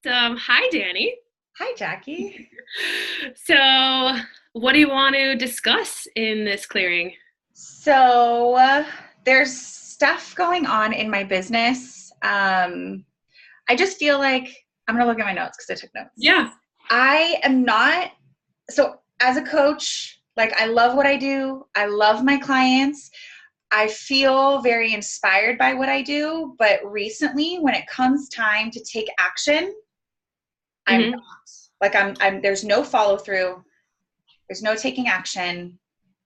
Hi, Dani. Hi, Jackie. So, what do you want to discuss in this clearing? So, there's stuff going on in my business. I just feel like I'm going to look at my notes because I took notes. Yeah. I am not, so as a coach, like I love what I do, I love my clients. I feel very inspired by what I do, but recently, when it comes time to take action, I'm Hmm. not. There's no follow through, there's no taking action.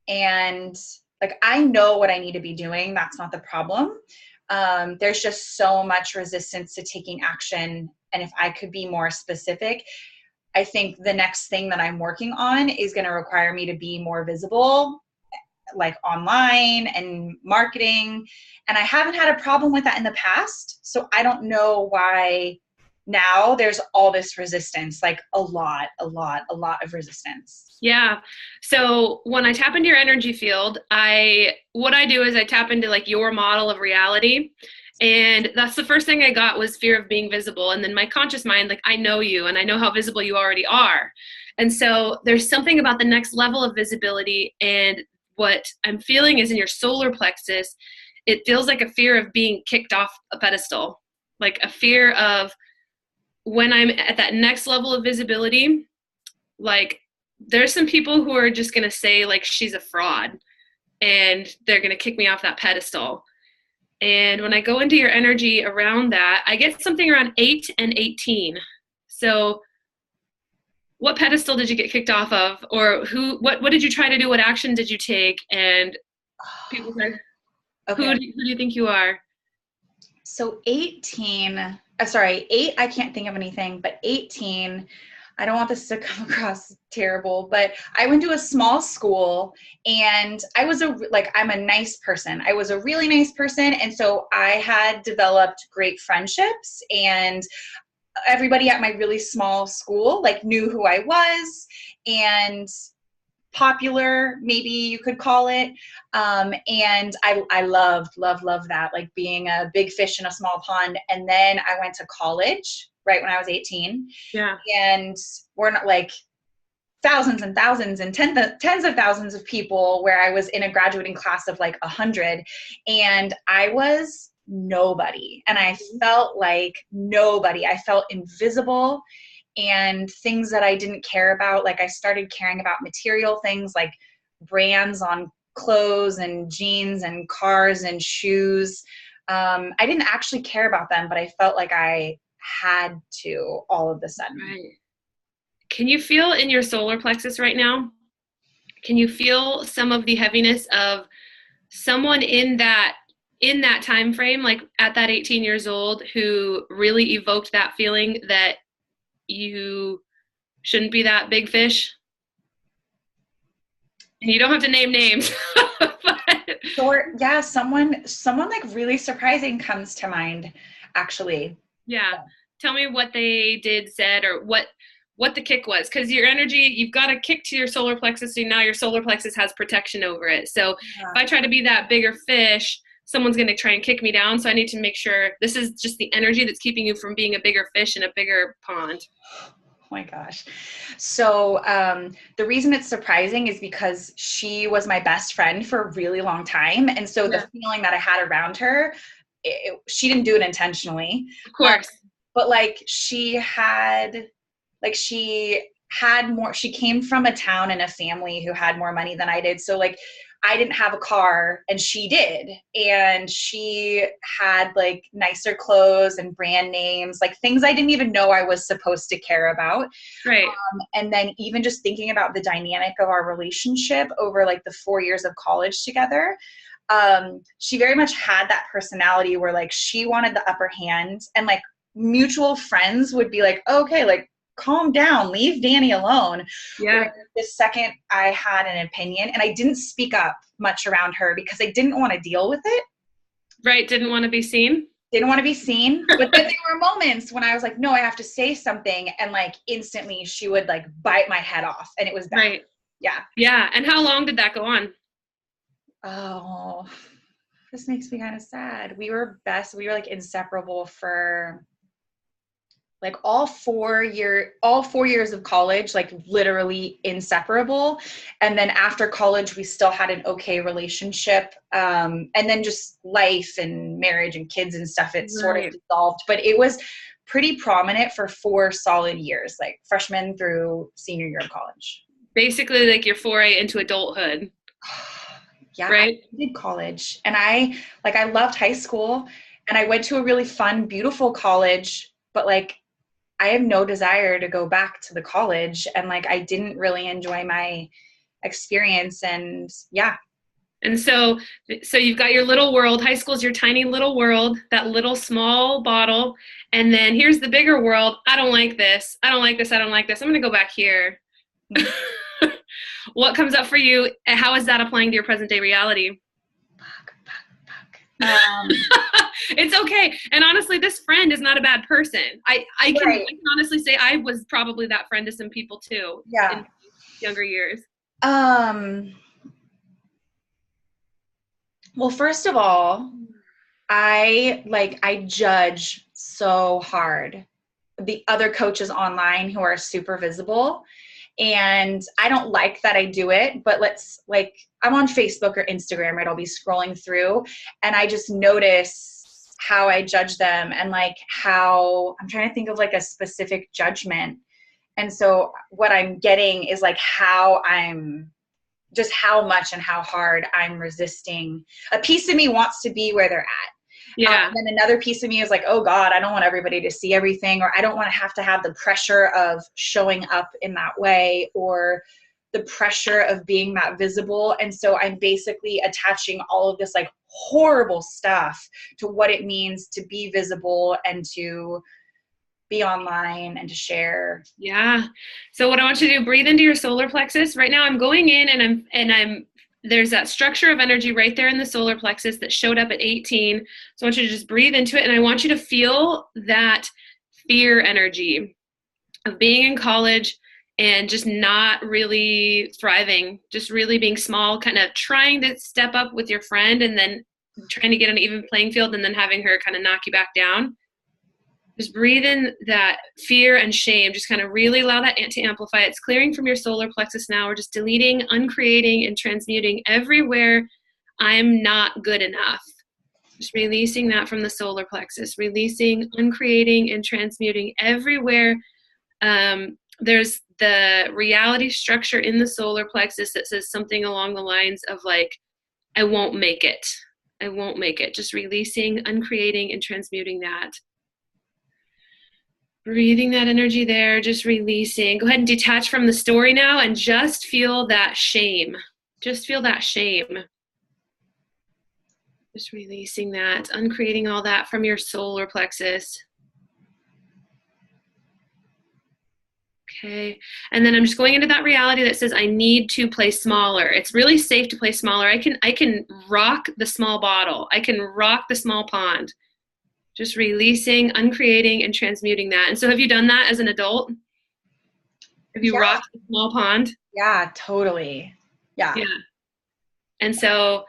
And like I know what I need to be doing. That's not the problem. There's just so much resistance to taking action. And if I could be more specific, I think the next thing that I'm working on is going to require me to be more visible, like online and marketing. And I haven't had a problem with that in the past. So I don't know why now there's all this resistance, like a lot of resistance. Yeah. So, when I tap into your energy field, what I do is I tap into like your model of reality. And that's the first thing I got was fear of being visible. And then my conscious mind, like I know you and I know how visible you already are. And so there's something about the next level of visibility. And what I'm feeling is in your solar plexus, it feels like a fear of being kicked off a pedestal, like a fear of when I'm at that next level of visibility, like there's some people who are just going to say like she's a fraud and they're going to kick me off that pedestal. And when I go into your energy around that, I get something around 8 and 18. So what pedestal did you get kicked off of, or what did you try to do, what action did you take? And people said, Okay. who do you think you are? So 18, sorry, 8, I can't think of anything, but 18, I don't want this to come across terrible, but I went to a small school and I'm a nice person. I was a really nice person. And so I had developed great friendships, and everybody at my really small school like knew who I was, and popular, maybe you could call it. And I loved that, like being a big fish in a small pond. And then I went to college right when I was 18, Yeah. and we're not like thousands and thousands and tens of thousands of people, where I was in a graduating class of like 100, and I was nobody. And I felt like nobody. I felt invisible, and things that I didn't care about. Like I started caring about material things like brands on clothes and jeans and cars and shoes. I didn't actually care about them, but I felt like I had to all of a sudden. Right. Can you feel in your solar plexus right now? Can you feel some of the heaviness of someone in that time frame, like at that 18 years old, who really evoked that feeling that you shouldn't be that big fish? And you don't have to name names. But Or yeah, someone like really surprising comes to mind, actually. yeah, tell me what they did, said, or what the kick was, because your energy, you've got a kick to your solar plexus, so now your solar plexus has protection over it. So if Yeah. I try to be that bigger fish, someone's going to try and kick me down. So I need to make sure this is just the energy that's keeping you from being a bigger fish in a bigger pond. Oh my gosh. So the reason it's surprising is because she was my best friend for a really long time. And so the Yeah, feeling that I had around her, she didn't do it intentionally. of Um, course. but she had more, she came from a town and a family who had more money than I did. So like I didn't have a car and she did. And she had like nicer clothes and brand names, like things I didn't even know I was supposed to care about. Right. And then even just thinking about the dynamic of our relationship over like the 4 years of college together, she very much had that personality where like she wanted the upper hand, and like mutual friends would be like, okay, like calm down, leave Dani alone. Where Yeah. the second I had an opinion, and I didn't speak up much around her because I didn't want to deal with it, Right. Didn't want to be seen. didn't want to be seen. But then there were moments when I was like, no, I have to say something. And like instantly she would like bite my head off, and it was bad. Right. Yeah. Yeah. And how long did that go on? Oh, this makes me kind of sad. We were like inseparable for like all 4 years of college, like literally inseparable. And then after college, we still had an okay relationship. And then just life and marriage and kids and stuff, it sort of Right. dissolved, but it was pretty prominent for 4 solid years, like freshman through senior year of college. Basically like your foray into adulthood, Yeah, I right? did college, and I loved high school, and I went to a really fun, beautiful college, but like I have no desire to go back to the college, and like I didn't really enjoy my experience. And yeah. And so you've got your little world. High school is your tiny little world, that little small bottle. And then here's the bigger world. I don't like this. I don't like this. I don't like this. I'm going to go back here. What comes up for you? How is that applying to your present day reality? Fuck. It's okay. And honestly, this friend is not a bad person. I Right. can honestly say I was probably that friend to some people too Yeah. in younger years. Well, first of all, I judge so hard the other coaches online who are super visible. And I don't like that I do it, but I'm on Facebook or Instagram, right? I'll be scrolling through, and I just notice how I judge them, and like how I'm trying to think of like a specific judgment. And so what I'm getting is like how much and how hard I'm resisting. A piece of me wants to be where they're at. Yeah. And then another piece of me is like, oh God, I don't want everybody to see everything, or I don't want to have the pressure of showing up in that way, or the pressure of being that visible. And so I'm basically attaching all of this like horrible stuff to what it means to be visible and to be online and to share. Yeah. So what I want you to do, breathe into your solar plexus. Right now I'm going in and I'm there's that structure of energy right there in the solar plexus that showed up at 18. So I want you to just breathe into it, and I want you to feel that fear energy of being in college and just not really thriving, just really being small, kind of trying to step up with your friend and then trying to get an even playing field and then having her kind of knock you back down. Just breathe in that fear and shame. Just kind of really allow that to amplify. It's clearing from your solar plexus now. We're just deleting, uncreating, and transmuting everywhere I'm not good enough. Just releasing that from the solar plexus. Releasing, uncreating, and transmuting everywhere. There's the reality structure in the solar plexus that says something along the lines of like, I won't make it. I won't make it. Just releasing, uncreating, and transmuting that. Breathing that energy there, just releasing. Go ahead and detach from the story now and just feel that shame. Just feel that shame. Just releasing that, uncreating all that from your solar plexus. Okay. And then I'm just going into that reality that says I need to play smaller. It's really safe to play smaller. I can rock the small bottle. I can rock the small pond. Just releasing, uncreating, and transmuting that. And so have you done that as an adult? Have you rocked the small pond? Yeah, totally. Yeah. Yeah. And so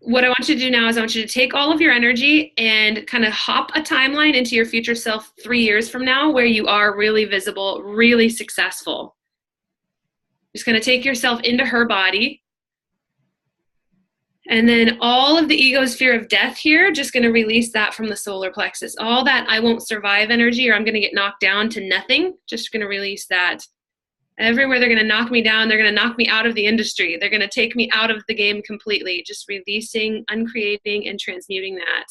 what I want you to do now is I want you to take all of your energy and kind of hop a timeline into your future self 3 years from now where you are really visible, really successful. Just going to take yourself into her body. And then all of the ego's fear of death here, just going to release that from the solar plexus. All that I won't survive energy or I'm going to get knocked down to nothing, just going to release that. Everywhere they're going to knock me down, they're going to knock me out of the industry. They're going to take me out of the game completely, just releasing, uncreating, and transmuting that.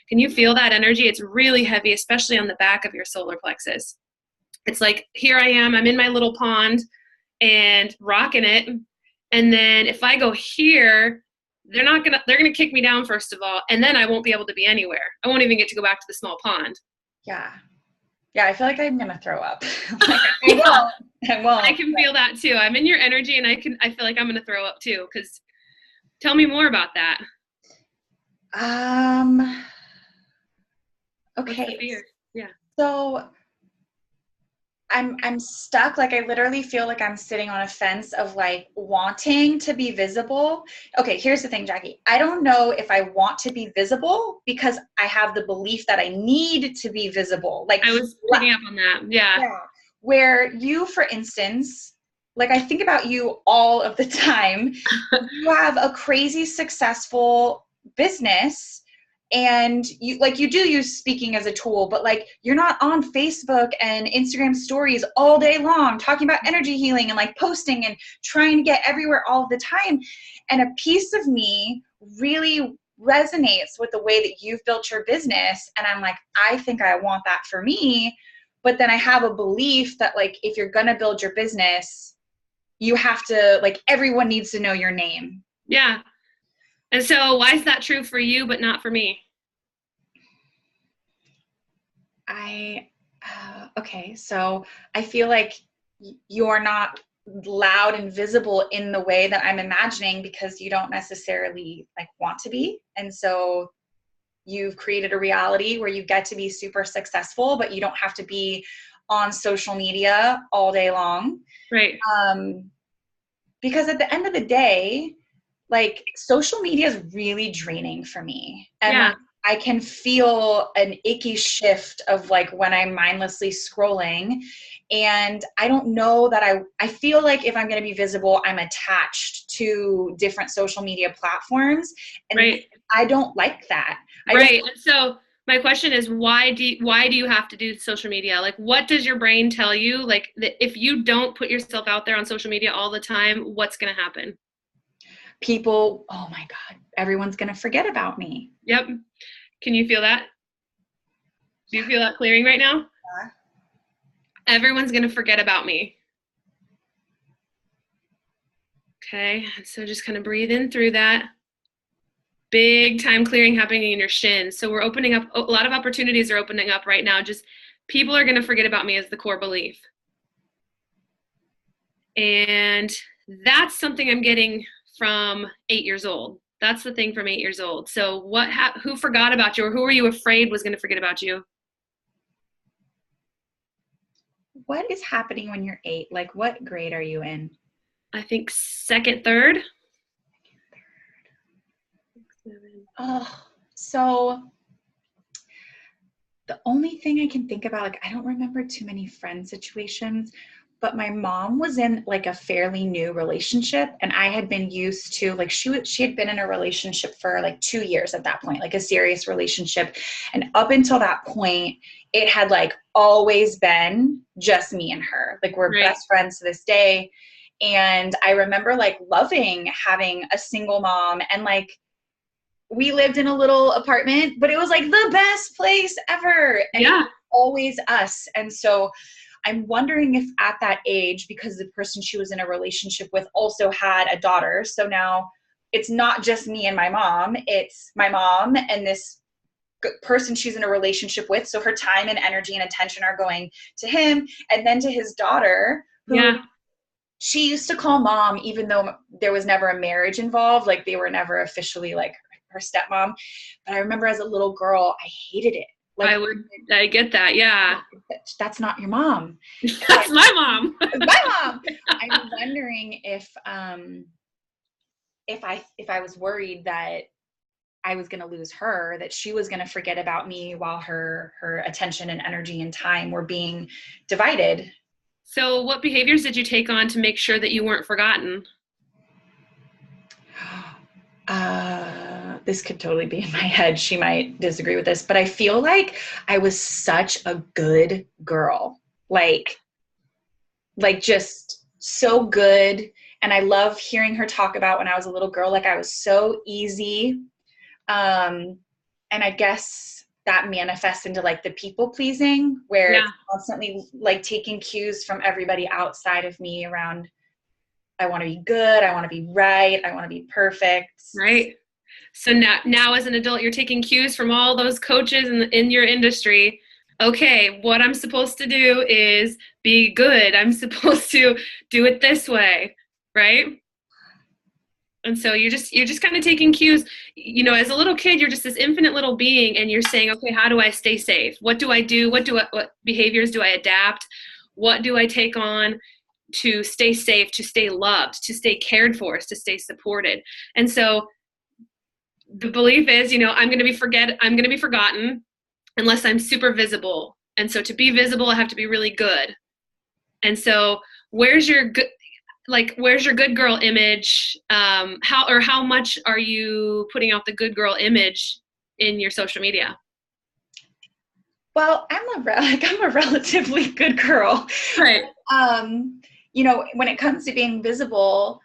Can you feel that energy? It's really heavy, especially on the back of your solar plexus. It's like, here I am, I'm in my little pond and rocking it. And then if I go here, they're gonna kick me down first of all, and then I won't be able to be anywhere. I won't even get to go back to the small pond. Yeah. Yeah, I feel like I'm gonna throw up. Yeah. I won't. I can feel that too. I'm in your energy and I feel like I'm gonna throw up too, because tell me more about that. Okay. What's the fear? Yeah. So I'm stuck. Like, I literally feel like I'm sitting on a fence of like wanting to be visible. Okay, here's the thing, Jackie. I don't know if I want to be visible because I have the belief that I need to be visible. Like, I was picking up on that. Yeah. yeah. Where you, for instance, like, I think about you all of the time. You have a crazy successful business, and you do use speaking as a tool, but like, you're not on Facebook and Instagram stories all day long talking about energy healing and like posting and trying to get everywhere all the time. And a piece of me really resonates with the way that you've built your business. And I'm like, I think I want that for me. But then I have a belief that like, if you're going to build your business, you have to, like, everyone needs to know your name. Yeah. And so why is that true for you, but not for me? Okay. So I feel like you're not loud and visible in the way that I'm imagining because you don't necessarily like want to be. And so you've created a reality where you get to be super successful, but you don't have to be on social media all day long. Right. Because at the end of the day, like, social media is really draining for me. And Yeah. like, I can feel an icky shift of like when I'm mindlessly scrolling, and I don't know that I feel like if I'm going to be visible, I'm attached to different social media platforms. And Right. I don't like that. Right. And so my question is, why do you have to do social media? Like, what does your brain tell you? Like, if you don't put yourself out there on social media all the time, what's going to happen? People, oh my God, everyone's going to forget about me. Yep. Can you feel that? Do you feel that clearing right now? Yeah. Everyone's going to forget about me. Okay. So just kind of breathe in through that. Big time clearing happening in your shins. So we're opening up, a lot of opportunities are opening up right now. Just people are going to forget about me as the core belief. And that's something I'm getting from 8 years old. That's the thing from 8 years old. So who forgot about you, or who were you afraid was going to forget about you? What is happening when you're 8? Like, what grade are you in? I think second, third. Oh, so the only thing I can think about, like, I don't remember too many friend situations, but my mom was in like a fairly new relationship, and I had been used to, like, she had been in a relationship for like 2 years at that point, like a serious relationship. And up until that point, it had like always been just me and her. Like, we're Right. best friends to this day. And I remember like loving having a single mom, and like, we lived in a little apartment, but it was like the best place ever. And Yeah. it was always us. And so I'm wondering if at that age, because the person she was in a relationship with also had a daughter, so now it's not just me and my mom, it's my mom and this person she's in a relationship with. So her time and energy and attention are going to him, and then to his daughter, who she used to call mom, even though there was never a marriage involved. Like, they were never officially like her stepmom. But I remember as a little girl, I hated it. Like, I get that. Yeah. That's not your mom. That's my mom. My mom. I'm wondering if I was worried that I was going to lose her, that she was going to forget about me while her attention and energy and time were being divided. So what behaviors did you take on to make sure that you weren't forgotten? This could totally be in my head. She might disagree with this, but I feel like I was such a good girl. Like just so good. And I love hearing her talk about when I was a little girl, like, I was so easy. And I guess that manifests into like the people pleasing, where it's constantly like taking cues from everybody outside of me around, I want to be good, I want to be right, I want to be perfect. Right. So now as an adult, you're taking cues from all those coaches in your industry. Okay, what I'm supposed to do is be good. I'm supposed to do it this way, right? And so you're just kind of taking cues. You know, as a little kid, you're just this infinite little being, and you're saying, okay, how do I stay safe? What do I do? What behaviors do I adapt? What do I take on to stay safe, to stay loved, to stay cared for, to stay supported? And so the belief is, I'm going to be forgotten unless I'm super visible. And so to be visible, I have to be really good. And so where's your good girl image? How much are you putting out the good girl image in your social media? Well, I'm a relatively good girl. Right. When it comes to being visible,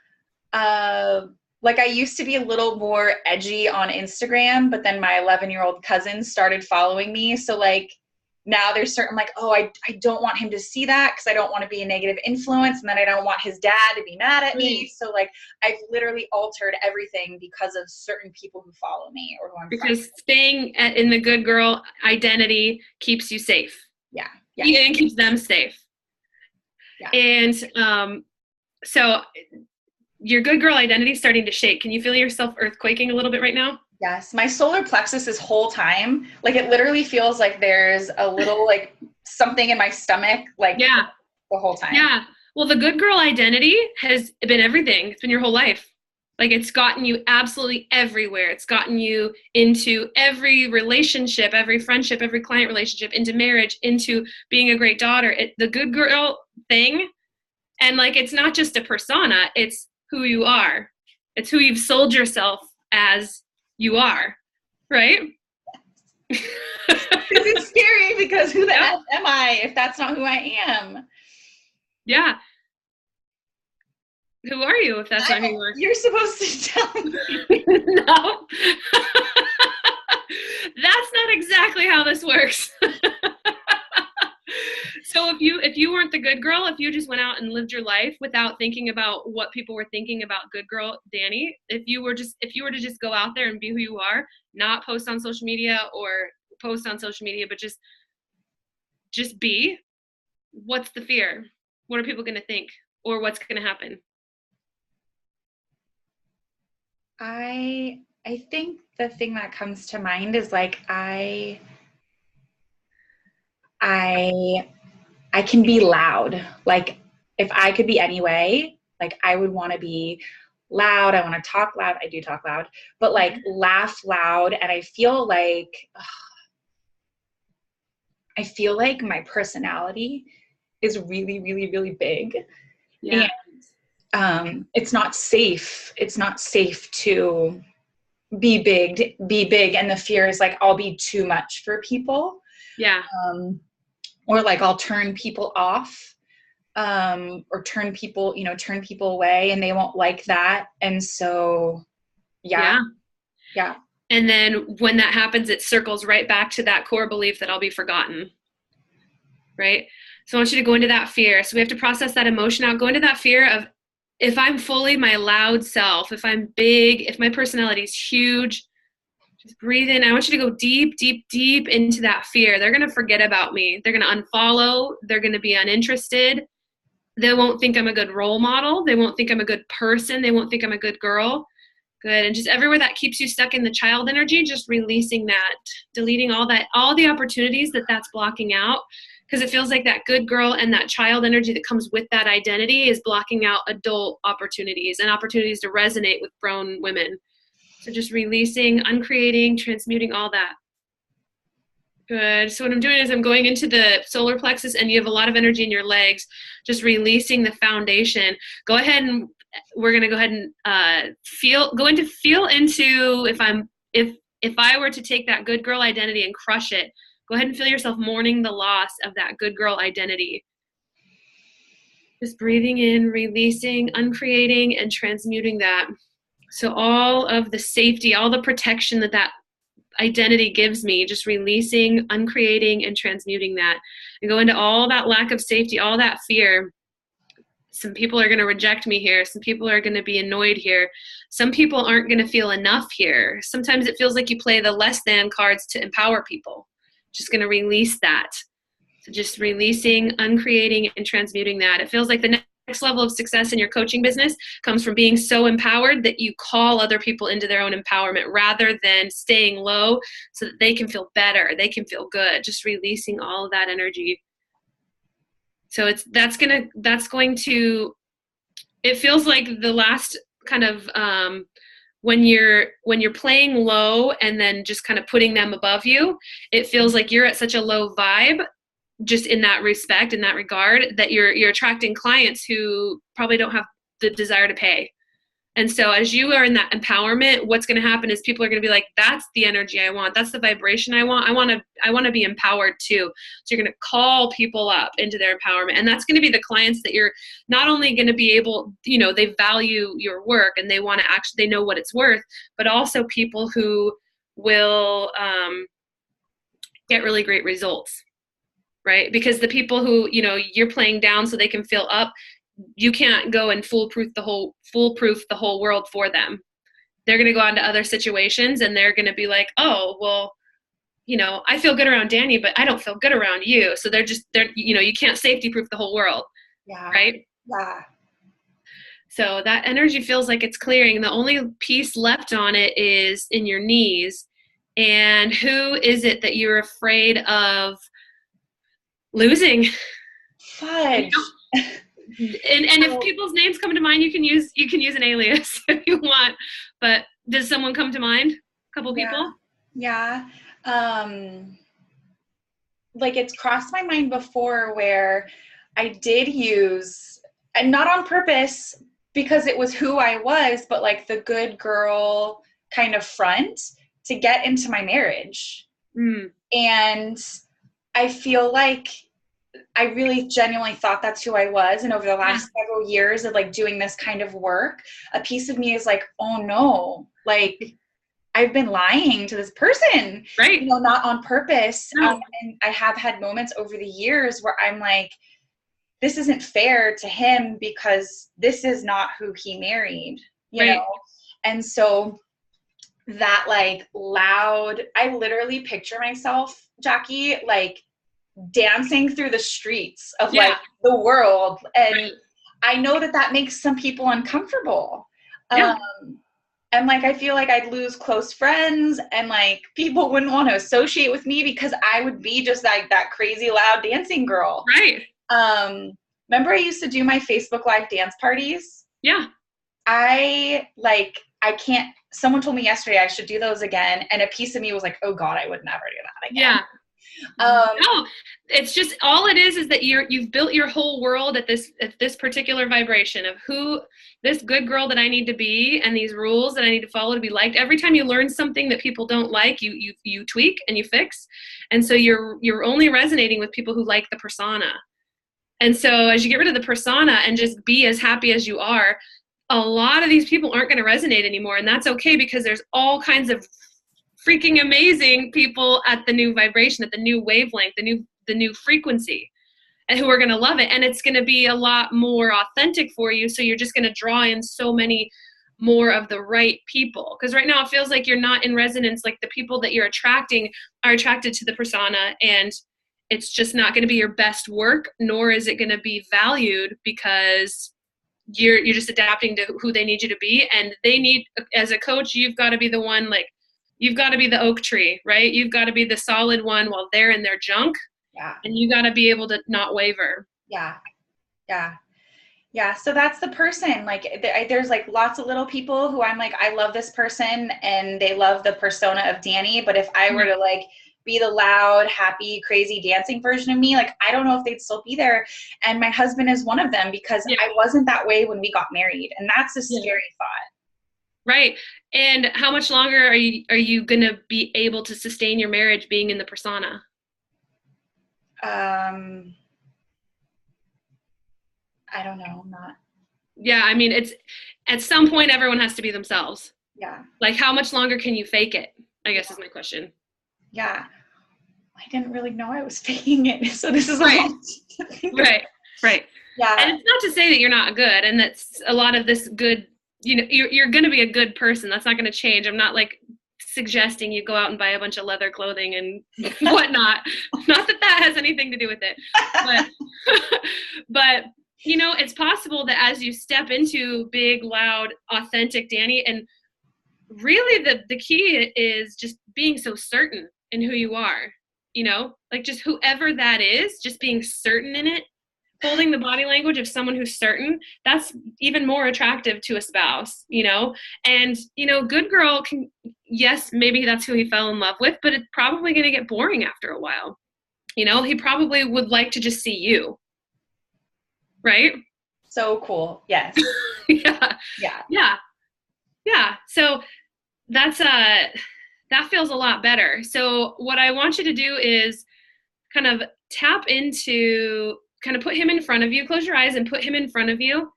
I used to be a little more edgy on Instagram, but then my 11-year-old cousin started following me. So now there's certain I don't want him to see that because I don't want to be a negative influence, and then I don't want his dad to be mad at me. So I've literally altered everything because of certain people who follow me or who I'm because friends with. Staying in the good girl identity keeps you safe. Yeah. And keeps them safe. Yeah. And so your good girl identity is starting to shake. Can you feel yourself earthquaking a little bit right now? Yes. My solar plexus this whole time, it literally feels like there's a little something in my stomach, yeah, the whole time. Yeah. Well, the good girl identity has been everything. It's been your whole life. It's gotten you absolutely everywhere. It's gotten you into every relationship, every friendship, every client relationship, into marriage, into being a great daughter. The good girl thing. And it's not just a persona, it's who you are. It's who you've sold yourself as you are, right? This is scary because who the F am I if that's not who I am? Yeah. Who are you if that's not who you are? You're supposed to tell me. No. That's not exactly how this works. So if you weren't the good girl, if you just went out and lived your life without thinking about what people were thinking about good girl Dani, if you were to just go out there and be who you are, not post on social media or post on social media, but just be, what's the fear? What are people going to think? Or what's going to happen? I think the thing that comes to mind is I can be loud. If I could be any way, I would want to be loud. I want to talk loud. I do talk loud, but laugh loud. And I feel my personality is really, really, really big. Yeah. And it's not safe. It's not safe to be big. And the fear is I'll be too much for people. Yeah. Or I'll turn people off, or turn people away, and they won't like that. And so, yeah. And then when that happens, it circles right back to that core belief that I'll be forgotten, right? So I want you to go into that fear. So we have to process that emotion out, go into that fear of, if I'm fully my loud self, if I'm big, if my personality is huge, just breathe in. I want you to go deep, deep, deep into that fear. They're going to forget about me. They're going to unfollow. They're going to be uninterested. They won't think I'm a good role model. They won't think I'm a good person. They won't think I'm a good girl. Good. And just everywhere that keeps you stuck in the child energy, just releasing that, deleting all the opportunities that's blocking out. Because it feels like that good girl and that child energy that comes with that identity is blocking out adult opportunities and opportunities to resonate with grown women. So just releasing, uncreating, transmuting all that. Good. So what I'm doing is I'm going into the solar plexus, and you have a lot of energy in your legs, just releasing the foundation. Go ahead and we're going to go ahead and feel into if I were to take that good girl identity and crush it, go ahead and feel yourself mourning the loss of that good girl identity. Just breathing in, releasing, uncreating, and transmuting that. So all of the safety, all the protection that identity gives me, just releasing, uncreating, and transmuting that. And go into all that lack of safety, all that fear. Some people are going to reject me here. Some people are going to be annoyed here. Some people aren't going to feel enough here. Sometimes it feels like you play the less than cards to empower people. Just going to release that. So just releasing, uncreating, and transmuting that. It feels like the next level of success in your coaching business comes from being so empowered that you call other people into their own empowerment rather than staying low so that they can feel better, they can feel good. Just releasing all of that energy. So that's going to, it feels like the last kind of, when you're playing low and then just kind of putting them above you, it feels like you're at such a low vibe, just in that respect, in that regard, that you're attracting clients who probably don't have the desire to pay. And so as you are in that empowerment, what's going to happen is people are going to be like, that's the energy I want. That's the vibration I want. I want to be empowered too. So you're going to call people up into their empowerment. And that's going to be the clients that you're not only going to be able, they value your work and they want to actually, they know what it's worth, but also people who will get really great results, right? Because the people who, you're playing down so they can feel up, you can't go and foolproof the whole world for them. They're going to go on to other situations and they're going to be like, oh, well, I feel good around Dani, but I don't feel good around you. So they're you can't safety proof the whole world. Yeah. Right. Yeah. So that energy feels like it's clearing. The only piece left on it is in your knees. And who is it that you're afraid of losing? Fudge. And if people's names come to mind, you can use an alias if you want. But does someone come to mind? A couple people? Yeah. Like it's crossed my mind before where I did use, and not on purpose because it was who I was, but like the good girl kind of front to get into my marriage. And I feel like I really genuinely thought that's who I was. And over the last several years of like doing this kind of work, a piece of me is like, oh no, like I've been lying to this person, right? Not on purpose. No. And I have had moments over the years where I'm like, this isn't fair to him because this is not who he married, you know? And so that like loud, I literally picture myself, Jacki, like dancing through the streets of like the world. And I know that makes some people uncomfortable. And like, I feel like I'd lose close friends and like people wouldn't want to associate with me because I would be just like that crazy loud dancing girl. Right. Remember I used to do my Facebook Live dance parties? Yeah. Someone told me yesterday I should do those again. And a piece of me was like, oh God, I would never do that again. Yeah. No, it's just, all it is that you've built your whole world at this particular vibration of who this good girl that I need to be and these rules that I need to follow to be liked. Every time you learn something that people don't like, you tweak and you fix. And so you're only resonating with people who like the persona. And so as you get rid of the persona and just be as happy as you are, a lot of these people aren't going to resonate anymore. And that's okay because there's all kinds of freaking amazing people at the new vibration, at the new wavelength, the new frequency, and who are going to love it. And it's going to be a lot more authentic for you. So you're just going to draw in so many more of the right people. Because right now it feels like you're not in resonance. Like the people that you're attracting are attracted to the persona, and it's just not going to be your best work, nor is it going to be valued because you're just adapting to who they need you to be. And they need, as a coach, you've got to be the one, like, you've got to be the oak tree, right? You've got to be the solid one while they're in their junk. Yeah. And you got to be able to not waver. Yeah. Yeah. Yeah. So that's the person. Like there's like lots of little people who I'm like, I love this person and they love the persona of Dani. But if I were to like be the loud, happy, crazy dancing version of me, like, I don't know if they'd still be there. And my husband is one of them because I wasn't that way when we got married. And that's a scary thought. Right. And how much longer are you going to be able to sustain your marriage being in the persona? I don't know. Yeah. I mean, it's at some point everyone has to be themselves. Yeah. Like how much longer can you fake it? I guess is my question. Yeah. I didn't really know I was faking it. So this is right. Right. Yeah. And it's not to say that you're not good. And that's a lot of this good, you're going to be a good person. That's not going to change. I'm not like suggesting you go out and buy a bunch of leather clothing and whatnot. Not that has anything to do with it, but it's possible that as you step into big, loud, authentic Dani, and really the key is just being so certain in who you are, like just whoever that is, just being certain in it holding the body language of someone who's certain, that's even more attractive to a spouse, you know? And, you know, good girl can, yes, maybe that's who he fell in love with, but it's probably going to get boring after a while. You know, he probably would like to just see you. Right? So cool. Yes. Yeah. Yeah. Yeah. Yeah. So that's that feels a lot better. So what I want you to do is kind of tap into, kind of put him in front of you, close your eyes and put him in front of you.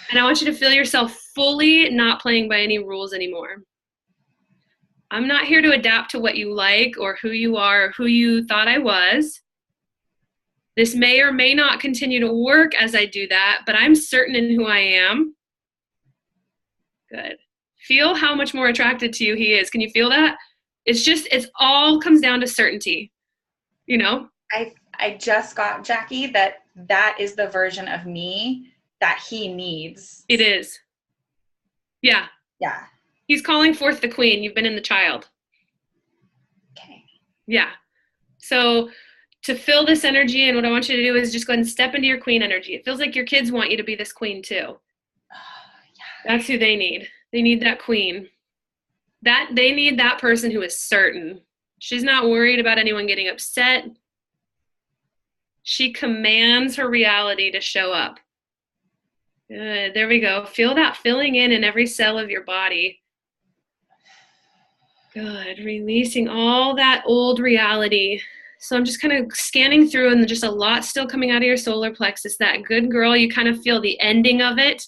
And I want you to feel yourself fully not playing by any rules anymore. I'm not here to adapt to what you like or who you are or who you thought I was. This may or may not continue to work as I do that, but I'm certain in who I am. Good. Feel how much more attracted to you he is. Can you feel that? It's all comes down to certainty, you know? I just got, Jackie, that is the version of me that he needs. It is. Yeah. Yeah. He's calling forth the queen. You've been in the child. Okay. Yeah. So to fill this energy, and what I want you to do is just go ahead and step into your queen energy. It feels like your kids want you to be this queen too. Yeah. That's who they need. They need that queen. That they need that person who is certain. She's not worried about anyone getting upset. She commands her reality to show up. Good. There we go. Feel that filling in every cell of your body. Good. Releasing all that old reality. So I'm just kind of scanning through, and just a lot still coming out of your solar plexus. That good girl, you kind of feel the ending of it,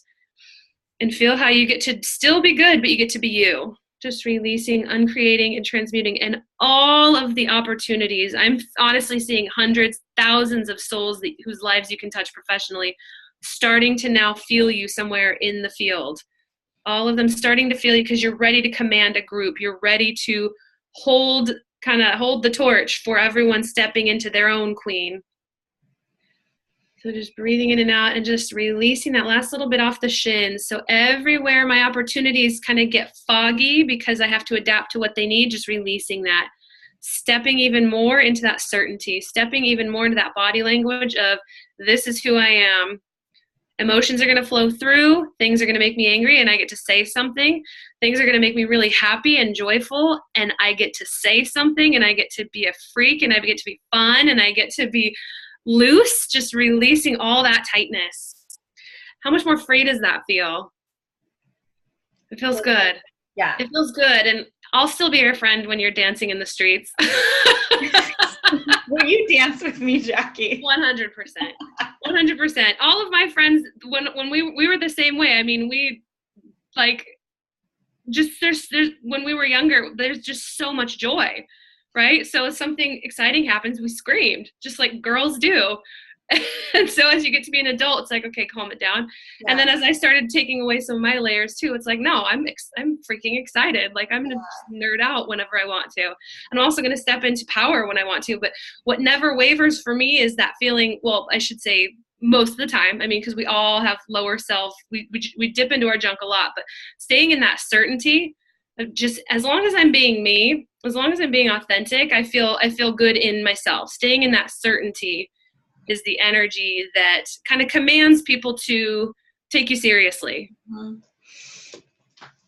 and feel how you get to still be good, but you get to be you. Just releasing, uncreating, and transmuting, and all of the opportunities. I'm honestly seeing hundreds, thousands of souls whose lives you can touch professionally, starting to now feel you somewhere in the field. All of them starting to feel you because you're ready to command a group. You're ready to hold the torch for everyone stepping into their own queen. So just breathing in and out and just releasing that last little bit off the shins. So everywhere my opportunities kind of get foggy because I have to adapt to what they need, just releasing that. Stepping even more into that certainty. Stepping even more into that body language of, this is who I am. Emotions are going to flow through. Things are going to make me angry and I get to say something. Things are going to make me really happy and joyful and I get to say something, and I get to be a freak, and I get to be fun, and I get to be loose, just releasing all that tightness. How much more free does that feel? It feels good. Yeah. It feels good. And I'll still be your friend when you're dancing in the streets. Will you dance with me, Jackie? 100%. 100%. All of my friends, when we were the same way. I mean, we like just there's when we were younger, there's just so much joy, right? So if something exciting happens, we screamed, just like girls do. And so as you get to be an adult, it's like, okay, calm it down. Yeah. And then as I started taking away some of my layers too, it's like, no, I'm freaking excited. Like I'm going to nerd out whenever I want to. I'm also going to step into power when I want to. But what never wavers for me is that feeling, well, I should say most of the time. I mean, because we all have lower self. We dip into our junk a lot, but staying in that certainty of just, as long as I'm being me, as long as I'm being authentic, I feel good in myself. Staying in that certainty is the energy that kind of commands people to take you seriously. Mm-hmm.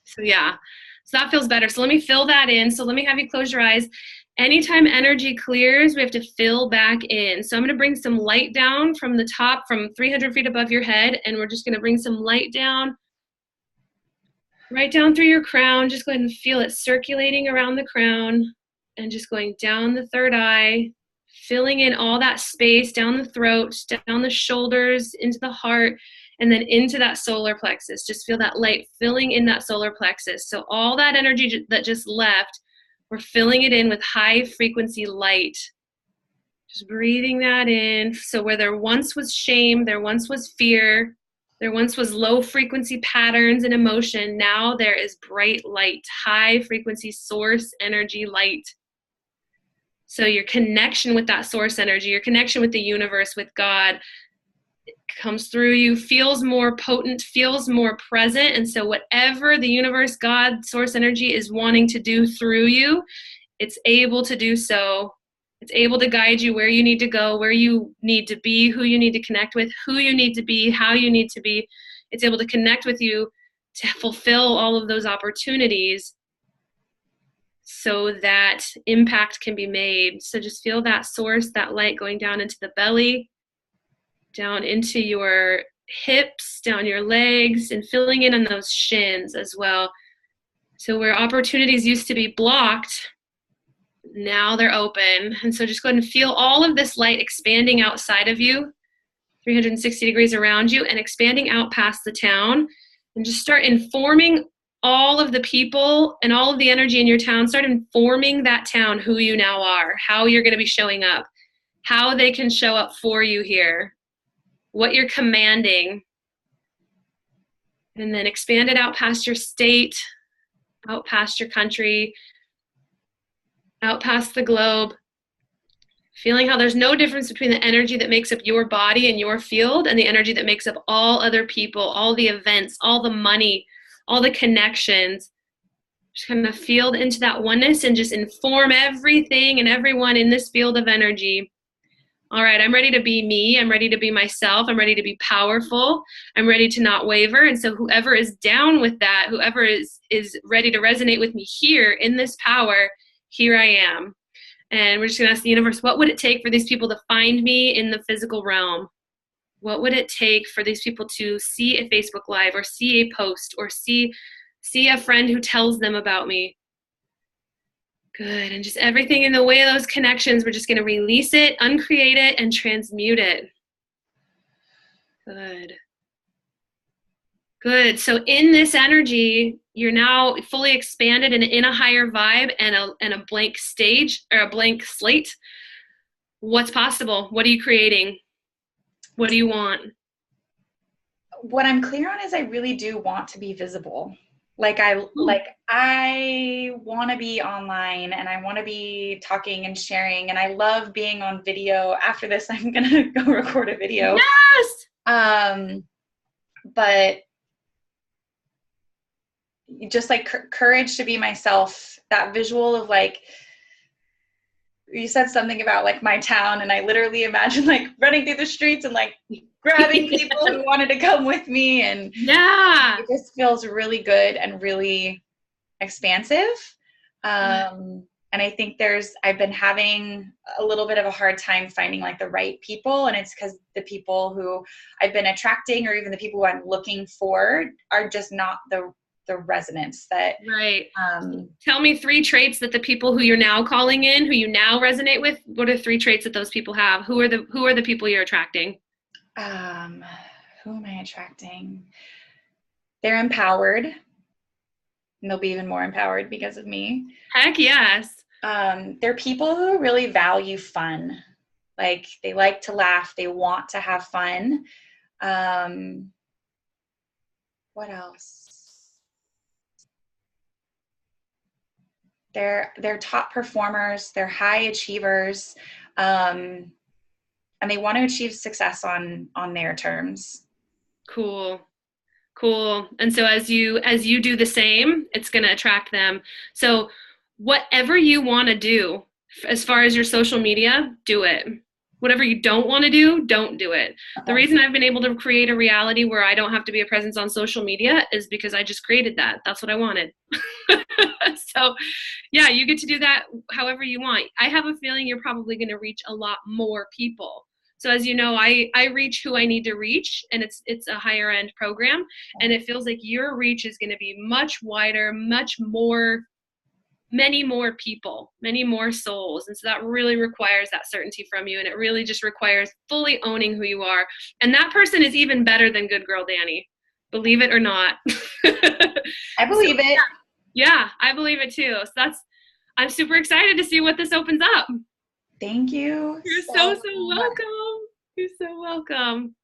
So yeah, so that feels better. So let me fill that in. So let me have you close your eyes. Anytime energy clears, we have to fill back in. So I'm going to bring some light down from the top, from 300 feet above your head, and we're just going to bring some light down, right down through your crown. Just go ahead and feel it circulating around the crown and just going down the third eye, filling in all that space down the throat, down the shoulders, into the heart, and then into that solar plexus. Just feel that light filling in that solar plexus. So all that energy that just left, we're filling it in with high frequency light. Just breathing that in. So where there once was shame, there once was fear, there once was low frequency patterns and emotion, now there is bright light, high frequency source energy light. So your connection with that source energy, your connection with the universe, with God, comes through you, feels more potent, feels more present. And so whatever the universe, God, source energy is wanting to do through you, it's able to do so. It's able to guide you where you need to go, where you need to be, who you need to connect with, who you need to be, how you need to be. It's able to connect with you to fulfill all of those opportunities so that impact can be made. So just feel that source, that light going down into the belly, down into your hips, down your legs, and filling in on those shins as well. So where opportunities used to be blocked, now they're open. And so just go ahead and feel all of this light expanding outside of you, 360 degrees around you, and expanding out past the town. And just start informing all of the people and all of the energy in your town. Start informing that town who you now are, how you're going to be showing up, how they can show up for you here, what you're commanding. And then expand it out past your state, out past your country, out past the globe. Feeling how there's no difference between the energy that makes up your body and your field and the energy that makes up all other people, all the events, all the money, all the connections. Just kind of field into that oneness and just inform everything and everyone in this field of energy. All right, I'm ready to be me. I'm ready to be myself. I'm ready to be powerful. I'm ready to not waver. And so whoever is down with that, whoever is ready to resonate with me here in this power, here I am. And we're just going to ask the universe, what would it take for these people to find me in the physical realm? What would it take for these people to see a Facebook Live or see a post or see a friend who tells them about me? Good. And just everything in the way of those connections, we're just going to release it, uncreate it, and transmute it. Good. Good. So in this energy, you're now fully expanded and in a higher vibe and a blank stage or a blank slate. What's possible? What are you creating? What do you want? What I'm clear on is I really do want to be visible. I want to be online and I want to be talking and sharing, and I love being on video. After this, I'm going to go record a video. Yes. But just like courage to be myself, that visual of like, you said something about like my town, and I literally imagine like running through the streets and like grabbing people who wanted to come with me. And yeah, it just feels really good and really expansive. And I think I've been having a little bit of a hard time finding like the right people. And it's because the people who I've been attracting, or even the people who I'm looking for, are just not the resonance that. Right. Tell me 3 traits that the people who you're now calling in, who you now resonate with, what are 3 traits that those people have? Who are the people you're attracting? Who am I attracting? They're empowered, and they'll be even more empowered because of me. Heck yes. They're people who really value fun. Like, they like to laugh. They want to have fun. What else? They're top performers. They're high achievers. And they want to achieve success on their terms. Cool. And so as you do the same, it's going to attract them. So whatever you want to do as far as your social media, do it. Whatever you don't want to do, don't do it. Okay. The reason I've been able to create a reality where I don't have to be a presence on social media is because I just created that. That's what I wanted. So yeah, you get to do that however you want. I have a feeling you're probably going to reach a lot more people. So as you know, I reach who I need to reach, and it's a higher end program, and it feels like your reach is going to be much wider, much more, many more people, many more souls. And so that really requires that certainty from you, and it really just requires fully owning who you are. And that person is even better than Good Girl Dani, believe it or not. I believe it. Yeah, I believe it too. So I'm super excited to see what this opens up. Thank you. You're so welcome. You're so welcome.